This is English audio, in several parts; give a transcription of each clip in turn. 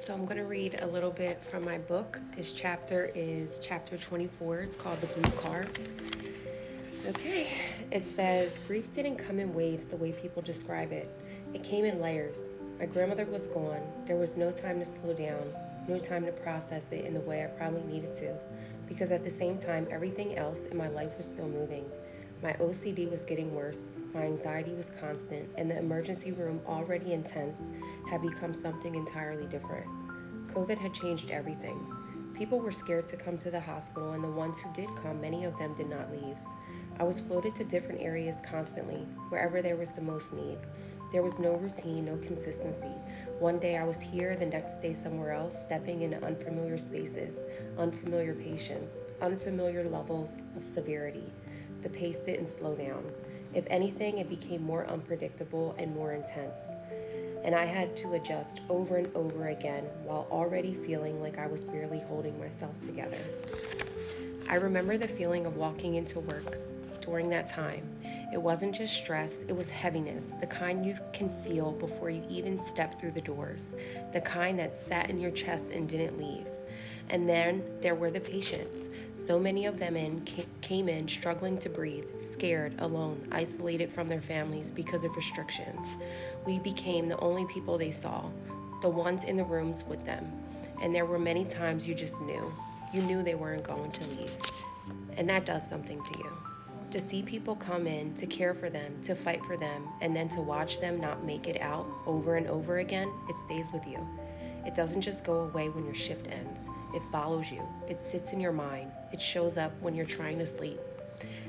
So I'm going to read a little bit from my book. This chapter is chapter 24. It's called The Blue Car. Okay, it says, grief didn't come in waves the way people describe it. It came in layers. My grandmother was gone. There was no time to slow down, no time to process it in the way I probably needed to, because at the same time, everything else in my life was still moving. My OCD was getting worse, my anxiety was constant, and the emergency room, already intense, had become something entirely different. COVID had changed everything. People were scared to come to the hospital, and the ones who did come, many of them did not leave. I was floated to different areas constantly, wherever there was the most need. There was no routine, no consistency. One day I was here, the next day somewhere else, stepping into unfamiliar spaces, unfamiliar patients, unfamiliar levels of severity. The pace didn't slow down. If anything, it became more unpredictable and more intense. And I had to adjust over and over again while already feeling like I was barely holding myself together. I remember the feeling of walking into work during that time. It wasn't just stress, it was heaviness, the kind you can feel before you even step through the doors, the kind that sat in your chest and didn't leave. And then there were the patients. So many of them came in struggling to breathe, scared, alone, isolated from their families because of restrictions. We became the only people they saw, the ones in the rooms with them. And there were many times you just knew. You knew they weren't going to leave. And that does something to you. To see people come in, to care for them, to fight for them, and then to watch them not make it out over and over again, it stays with you. It doesn't just go away when your shift ends. It follows you. It sits in your mind. It shows up when you're trying to sleep.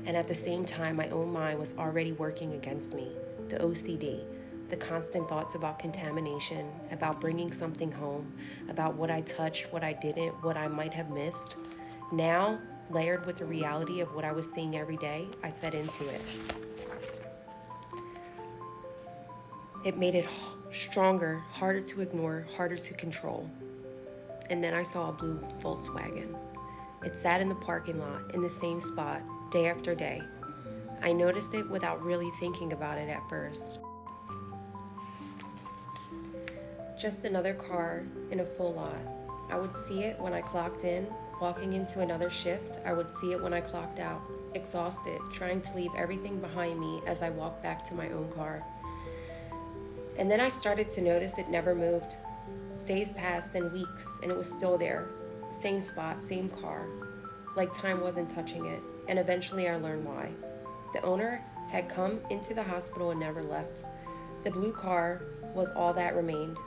And at the same time, my own mind was already working against me. The OCD, the constant thoughts about contamination, about bringing something home, about what I touched, what I didn't, what I might have missed. Now, layered with the reality of what I was seeing every day, I fed into it. It made it stronger, harder to ignore, harder to control. And then I saw a blue Volkswagen. It sat in the parking lot, in the same spot, day after day. I noticed it without really thinking about it at first. Just another car in a full lot. I would see it when I clocked in, walking into another shift. I would see it when I clocked out, exhausted, trying to leave everything behind me as I walked back to my own car. And then I started to notice it never moved. Days passed, then weeks, and it was still there. Same spot, same car. Like time wasn't touching it. And eventually I learned why. The owner had come into the hospital and never left. The blue car was all that remained.